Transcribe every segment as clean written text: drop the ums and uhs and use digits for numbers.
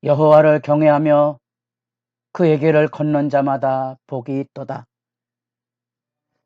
여호와를 경외하며 그의 길을 걷는 자마다 복이 있도다.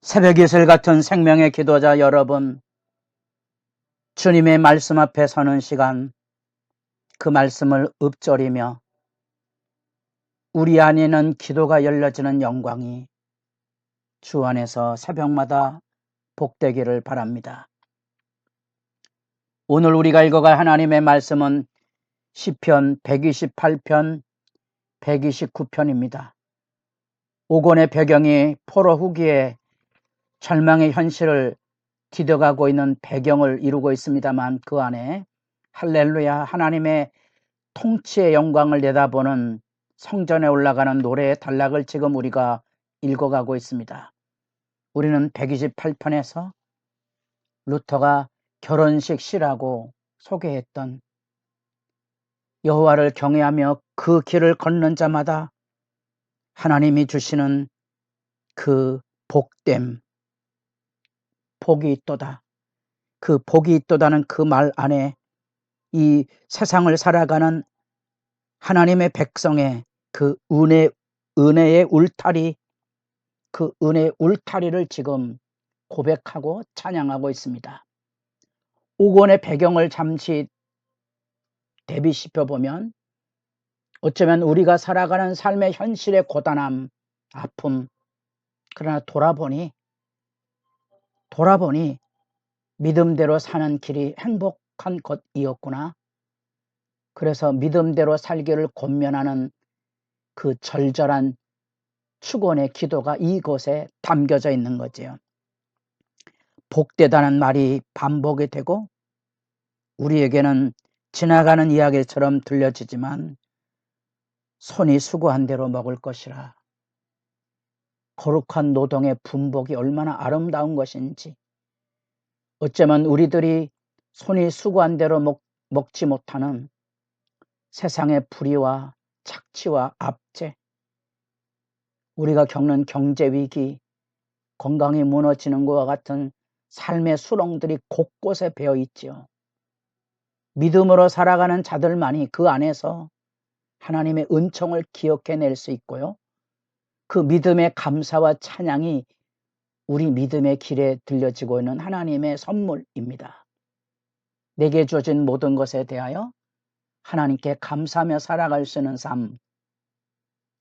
새벽 이슬 같은 생명의 기도자 여러분, 주님의 말씀 앞에 서는 시간, 그 말씀을 읊조리며 우리 안에는 기도가 열려지는 영광이 주 안에서 새벽마다 복되기를 바랍니다. 오늘 우리가 읽어갈 하나님의 말씀은 시편 128편, 129편입니다. 5권의 배경이 포로 후기에 절망의 현실을 기도하고 있는 배경을 이루고 있습니다만, 그 안에 할렐루야 하나님의 통치의 영광을 내다보는 성전에 올라가는 노래의 단락을 지금 우리가 읽어가고 있습니다. 우리는 128편에서 루터가 결혼식 시라고 소개했던 여호와를 경외하며 그 길을 걷는 자마다 하나님이 주시는 그 복됨, 복이 있도다. 그 복이 있도다는 그 말 안에 이 세상을 살아가는 하나님의 백성의 그 은혜의 울타리, 그 은혜의 울타리를 지금 고백하고 찬양하고 있습니다. 5권의 배경을 잠시 대비시켜보면 어쩌면 우리가 살아가는 삶의 현실의 고단함, 아픔, 그러나 돌아보니 믿음대로 사는 길이 행복한 것이었구나. 그래서 믿음대로 살기를 권면하는 그 절절한 축원의 기도가 이곳에 담겨져 있는 거지요. 복되다는 말이 반복이 되고 우리에게는 지나가는 이야기처럼 들려지지만 손이 수고한 대로 먹을 것이라. 거룩한 노동의 분복이 얼마나 아름다운 것인지, 어쩌면 우리들이 손이 수고한 대로 먹지 못하는 세상의 불의와 착취와 압제, 우리가 겪는 경제 위기, 건강이 무너지는 것과 같은 삶의 수렁들이 곳곳에 배어 있지요. 믿음으로 살아가는 자들만이 그 안에서 하나님의 은총을 기억해낼 수 있고요. 그 믿음의 감사와 찬양이 우리 믿음의 길에 들려지고 있는 하나님의 선물입니다. 내게 주어진 모든 것에 대하여 하나님께 감사하며 살아갈 수 있는 삶,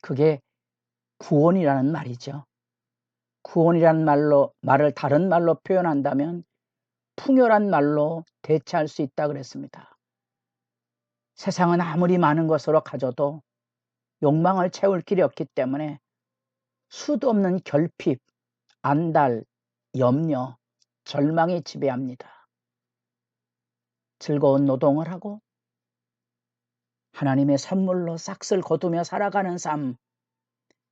그게 구원이라는 말이죠. 구원이라는 말을 다른 말로 표현한다면 풍요란 말로 대체할 수 있다 그랬습니다. 세상은 아무리 많은 것으로 가져도 욕망을 채울 길이 없기 때문에 수도 없는 결핍, 안달, 염려, 절망이 지배합니다. 즐거운 노동을 하고 하나님의 선물로 싹쓸 거두며 살아가는 삶,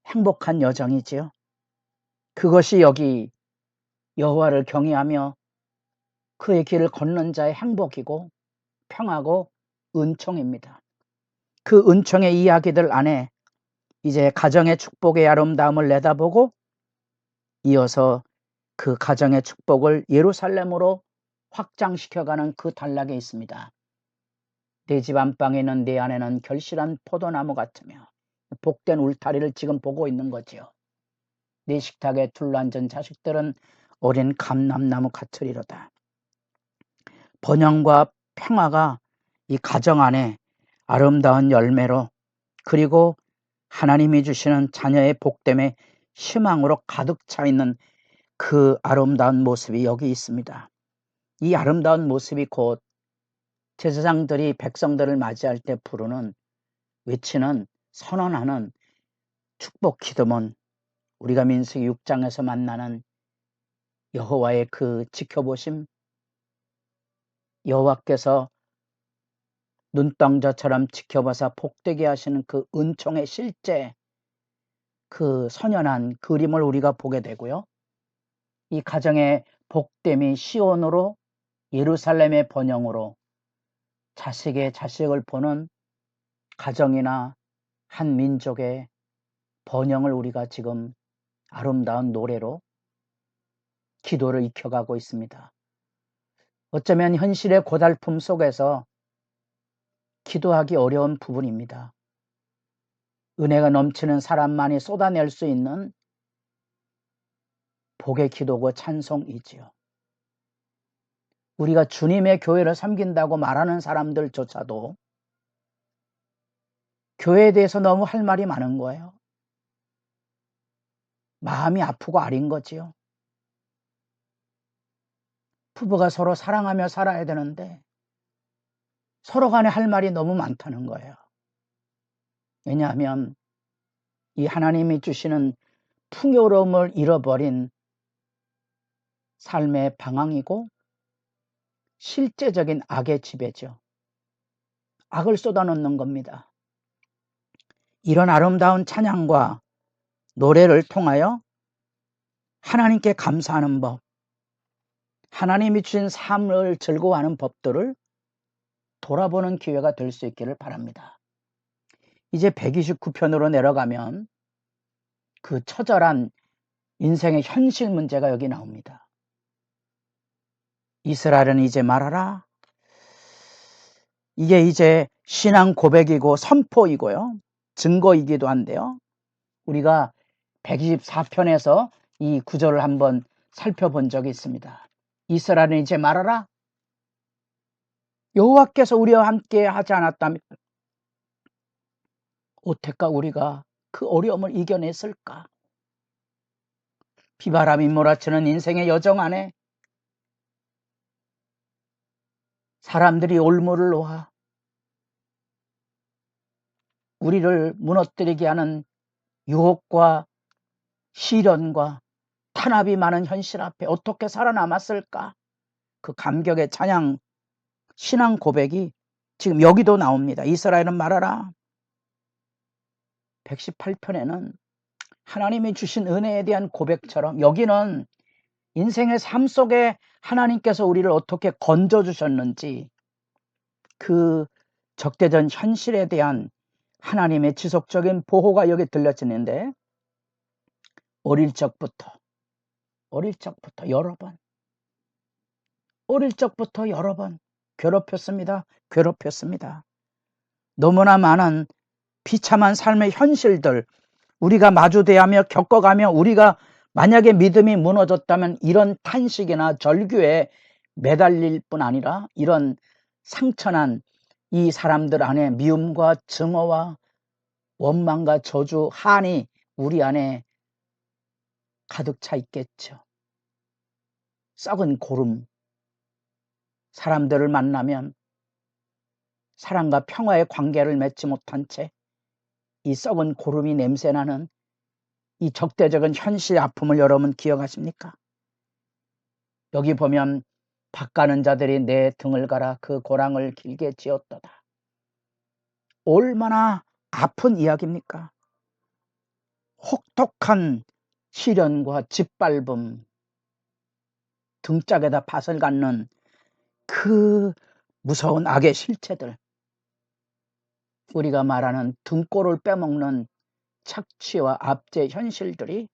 행복한 여정이지요. 그것이 여기 여호와를 경외하며 그의 길을 걷는 자의 행복이고 평화고 은총입니다. 그 은총의 이야기들 안에 이제 가정의 축복의 아름다움을 내다보고 이어서 그 가정의 축복을 예루살렘으로 확장시켜가는 그 단락에 있습니다. 내 집 안방에 있는 내 안에는 결실한 포도나무 같으며, 복된 울타리를 지금 보고 있는 거지요. 내 식탁에 둘러앉은 자식들은 어린 감람나무 같으리로다. 번영과 평화가 이 가정 안에 아름다운 열매로, 그리고 하나님이 주시는 자녀의 복됨에 희망으로 가득 차 있는 그 아름다운 모습이 여기 있습니다. 이 아름다운 모습이 곧 제사장들이 백성들을 맞이할 때 부르는, 외치는, 선언하는 축복 기도문, 우리가 민수기 6장에서 만나는 여호와의 그 지켜보심, 여호와께서 눈동자처럼 지켜봐서 복되게 하시는 그 은총의 실제, 그 선연한 그림을 우리가 보게 되고요. 이 가정의 복됨이 시온으로, 예루살렘의 번영으로 자식의 자식을 보는 가정이나 한 민족의 번영을 우리가 지금 아름다운 노래로 기도를 익혀가고 있습니다. 어쩌면 현실의 고달픔 속에서 기도하기 어려운 부분입니다. 은혜가 넘치는 사람만이 쏟아낼 수 있는 복의 기도고 찬송이지요. 우리가 주님의 교회를 섬긴다고 말하는 사람들조차도 교회에 대해서 너무 할 말이 많은 거예요. 마음이 아프고 아린 거지요. 부부가 서로 사랑하며 살아야 되는데 서로 간에 할 말이 너무 많다는 거예요. 왜냐하면 이 하나님이 주시는 풍요로움을 잃어버린 삶의 방황이고 실제적인 악의 지배죠. 악을 쏟아놓는 겁니다. 이런 아름다운 찬양과 노래를 통하여 하나님께 감사하는 법, 하나님이 주신 삶을 즐거워하는 법들을 돌아보는 기회가 될 수 있기를 바랍니다. 이제 129편으로 내려가면 그 처절한 인생의 현실 문제가 여기 나옵니다. 이스라엘은 이제 말하라. 이게 이제 신앙 고백이고 선포이고요. 증거이기도 한데요. 우리가 124편에서 이 구절을 한번 살펴본 적이 있습니다. 이스라엘은 이제 말하라. 여호와께서 우리와 함께 하지 않았다면 어떻게 우리가 그 어려움을 이겨냈을까? 비바람이 몰아치는 인생의 여정 안에 사람들이 올무를 놓아 우리를 무너뜨리게 하는 유혹과 시련과 탄압이 많은 현실 앞에 어떻게 살아남았을까? 그 감격의 찬양, 신앙 고백이 지금 여기도 나옵니다. 이스라엘은 말하라. 118편에는 하나님이 주신 은혜에 대한 고백처럼 여기는 인생의 삶 속에 하나님께서 우리를 어떻게 건져주셨는지 그 적대전 현실에 대한 하나님의 지속적인 보호가 여기 들려지는데 어릴 적부터 여러 번 괴롭혔습니다. 너무나 많은 비참한 삶의 현실들 우리가 마주대하며 겪어가며 우리가 만약에 믿음이 무너졌다면 이런 탄식이나 절규에 매달릴 뿐 아니라 이런 상처난 이 사람들 안에 미움과 증오와 원망과 저주, 한이 우리 안에 가득 차 있겠죠. 썩은 고름, 사람들을 만나면 사랑과 평화의 관계를 맺지 못한 채 이 썩은 고름이 냄새나는 이 적대적인 현실 아픔을 여러분 기억하십니까? 여기 보면 밭가는 자들이 내 등을 갈아 그 고랑을 길게 지었도다. 얼마나 아픈 이야기입니까? 혹독한 시련과 짓밟음, 등짝에다 밭을 갖는 그 무서운 악의 실체들, 우리가 말하는 등골을 빼먹는 착취와 압제 현실들이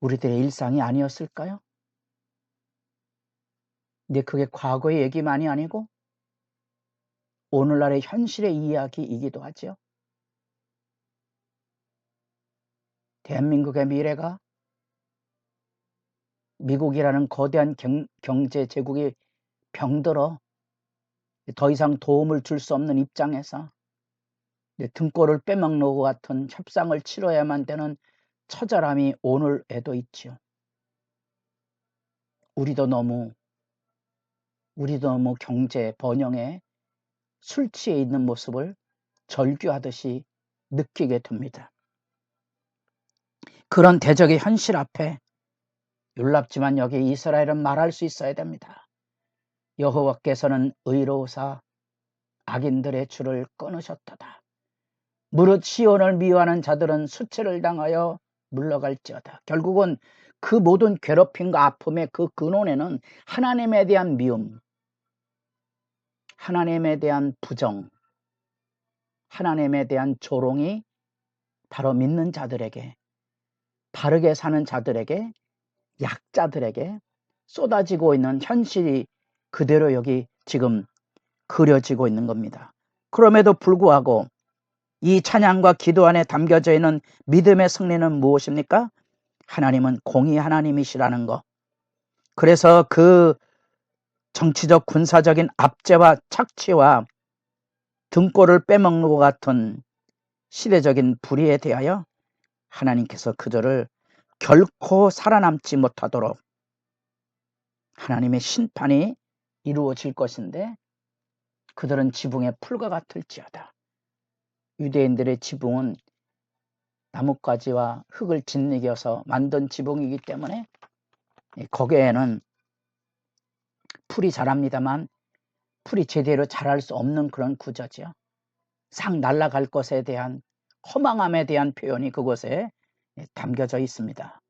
우리들의 일상이 아니었을까요? 근데 그게 과거의 얘기만이 아니고 오늘날의 현실의 이야기이기도 하죠. 대한민국의 미래가 미국이라는 거대한 경제 제국이 병들어 더 이상 도움을 줄 수 없는 입장에서 등골을 빼먹는 것 같은 협상을 치러야만 되는 처절함이 오늘에도 있지요. 우리도 너무 경제 번영에 술 취해 있는 모습을 절규하듯이 느끼게 됩니다. 그런 대적의 현실 앞에 놀랍지만 여기 이스라엘은 말할 수 있어야 됩니다. 여호와께서는 의로우사 악인들의 줄을 끊으셨도다. 무릇 시온을 미워하는 자들은 수치를 당하여 물러갈지어다. 결국은 그 모든 괴롭힘과 아픔의 그 근원에는 하나님에 대한 미움, 하나님에 대한 부정, 하나님에 대한 조롱이 바로 믿는 자들에게, 바르게 사는 자들에게, 약자들에게 쏟아지고 있는 현실이 그대로 여기 지금 그려지고 있는 겁니다. 그럼에도 불구하고 이 찬양과 기도 안에 담겨져 있는 믿음의 승리는 무엇입니까? 하나님은 공의 하나님이시라는 거. 그래서 그 정치적 군사적인 압제와 착취와 등골을 빼먹는 것 같은 시대적인 불의에 대하여 하나님께서 그들을 결코 살아남지 못하도록 하나님의 심판이 이루어질 것인데 그들은 지붕의 풀과 같을지어다. 유대인들의 지붕은 나뭇가지와 흙을 짓이겨서 만든 지붕이기 때문에 거기에는 풀이 자랍니다만 풀이 제대로 자랄 수 없는 그런 구조죠. 상 날아갈 것에 대한 허망함에 대한 표현이 그곳에 담겨져 있습니다.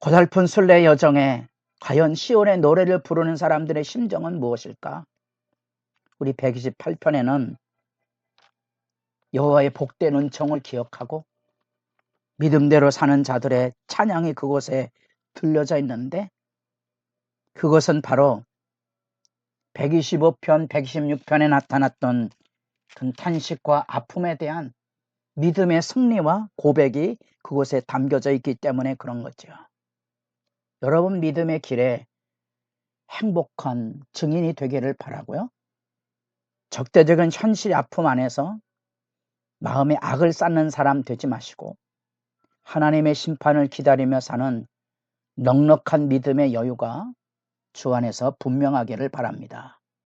고달픈 순례 여정에 과연 시온의 노래를 부르는 사람들의 심정은 무엇일까? 우리 128편에는 여호와의 복된 은총을 기억하고 믿음대로 사는 자들의 찬양이 그곳에 들려져 있는데 그것은 바로 125편, 126편에 나타났던 그 탄식과 아픔에 대한 믿음의 승리와 고백이 그곳에 담겨져 있기 때문에 그런 거죠. 여러분 믿음의 길에 행복한 증인이 되기를 바라고요. 적대적인 현실 아픔 안에서 마음에 악을 쌓는 사람 되지 마시고 하나님의 심판을 기다리며 사는 넉넉한 믿음의 여유가 주 안에서 분명하기를 바랍니다.